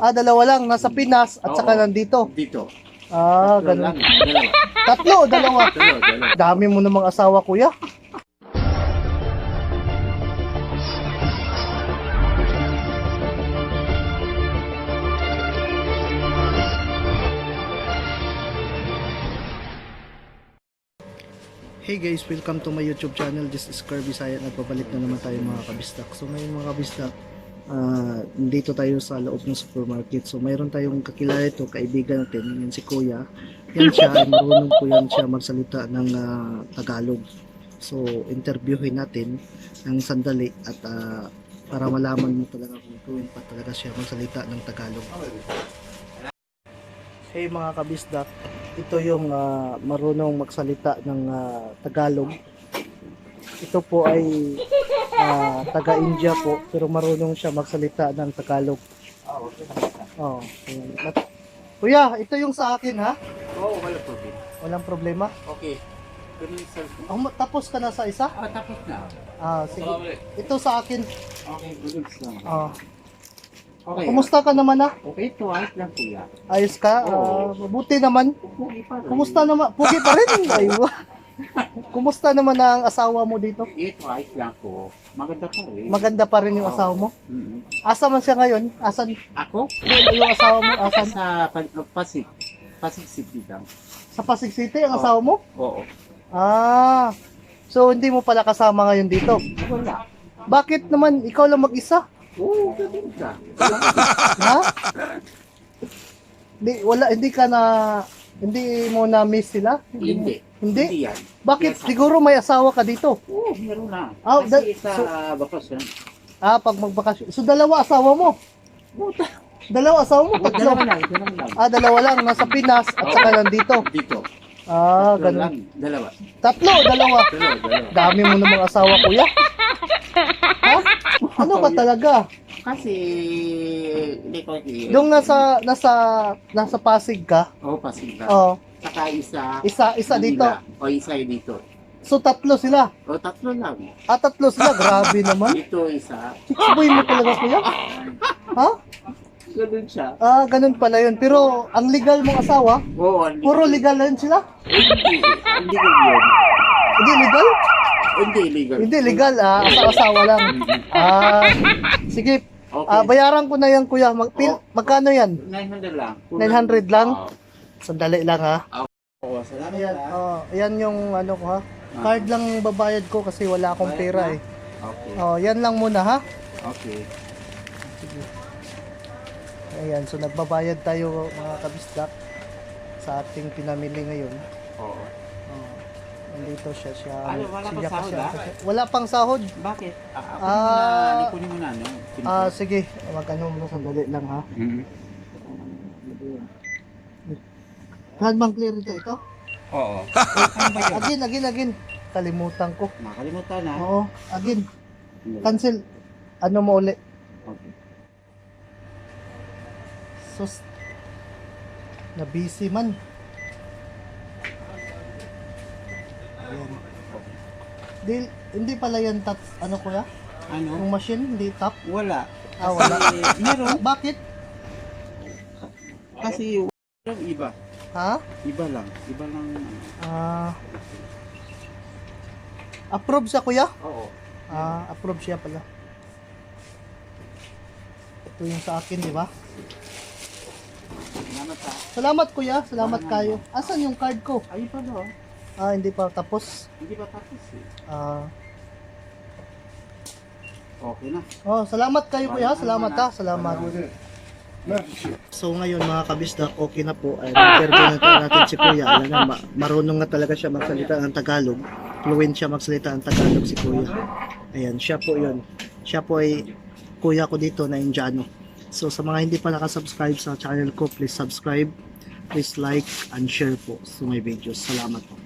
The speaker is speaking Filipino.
Dalawa lang. Nasa Pinas at saka Oo. nandito. Dito. Ah, Tatlo ganun. lang. Dalawa. Tatlo, dalawa. Dalawa. Dami mo namang asawa, kuya. Hey guys, welcome to my YouTube channel. This is Kirby Saya. Nagpabalik na naman tayo mga kabistak. So ngayon mga kabistak, dito tayo sa loob ng supermarket. So mayroon tayong kakilala ito, kaibigan natin, yan si Kuya. Yan siya, ay marunong po yan siya magsalita ng Tagalog. So interviewin natin ng sandali at para malaman mo talaga kung tuwing pa talaga siya magsalita ng Tagalog. Hey mga kabisdak, ito yung marunong magsalita ng Tagalog. Ito po ay taga-India po, pero marunong siya magsalita ng Tagalog. Oh, Kuya, ito yung sa akin ha? Oo, wala problem. Walang problema? Okay. Pero yung cellphone. Tapos ka na sa isa? Tapos na. Sige. Ito sa akin. Okay, good lang. Okay. Kumusta ka naman ha? Okay, ito ayos lang kuya. Ayos ka? Mabuti naman. Okay pa rin. Kumusta naman? Pugi pa rin. Aywa. Kumusta naman ang asawa mo dito? Ito ayos lang ko. Maganda pa rin. Maganda pa rin yung asawa mo? Asa man siya ngayon? Asan? Ako? Yung asawa mo? Asan? Sa Pasig City lang. Sa Pasig City ang asawa mo? Oo. So hindi mo pala kasama ngayon dito? Wala. Bakit naman ikaw lang mag-isa? Oo, ganun ka. Ha? Hindi mo na miss sila? Hindi. Hindi? Yan. Bakit? Yes, Siguro may asawa ka dito. Oo, meron na. Ah, Kasi sa bakasyon. Pag magbakasyon. So dalawa asawa mo? Puta. Dalawa asawa mo? Tatlo? Dalawa lang. Dalawa lang. Nasa Pinas at saka nandito. Dito. Tatlo Ganun. lang. Dalawa. Tatlo, dalawa. Dalawa. Dami mo namang asawa, kuya. Ha? Ano ba talaga? Kasi hindi ko Yung nasa Pasig ka? Oo, Pasig ka. Oh, Saka isa dito. O isa dito. So tatlo sila. O tatlo lang. Tatlo sila. Grabe naman. Dito isa. Sixboy mo talaga, kuya. Ha? Ganun siya. Ganun pala yun. Pero ang legal mong asawa, Oo, puro legal na yun sila? Hindi yun. Hindi legal? Hindi legal. Hindi legal. Asawa lang. Sige. Okay. Bayaran ko na yan, kuya. Magkano yan? 900 lang. 900 lang? Sandali lang ha. Oo, salamat. Ayan yung ano ko ha. Card lang babayad ko kasi wala akong pera eh. Okay. Yan lang muna ha. Okay. Sige. Ayan, so nagbabayad tayo mga kabisdak sa ating pinamili ngayon. Oo. Nandito siya. Wala pang siya sahod, Wala pang sahod. Bakit? Ako muna, kunin mo na. Sige. Magkano mo sandali lang ha. Saan bang clear ito? Oo. Again. Kalimutan ko. Nakalimutan na. Oo, again. Cancel. Ano mo uli? Okay. Sus. Na busy man. Ayan. Hindi pala yan tap, ano kuya? Ano? Yung machine, hindi tap? Wala. Wala. Meron. Bakit? Kasi iba. Ha? Iba lang. Iba lang. Approve siya kuya? Oo. Approve siya pala. Ito yung sa akin, di ba? Salamat ha. Salamat kuya, salamat kayo. Asan yung card ko? Ay, pa no? Hindi pa tapos. Hindi pa tapos eh. Okay na. Salamat kayo kuya, salamat ha, salamat. So ngayon mga kabisdak, okay na po. Interview natin si kuya. Alam na, marunong na talaga siya magsalita ng Tagalog. Fluent siya magsalita ng Tagalog si kuya. Ayan, siya po yun. Siya po ay kuya ko dito na Indiano. So sa mga hindi pa nakasubscribe sa channel ko, please subscribe, please like and share po sa my videos. Salamat po.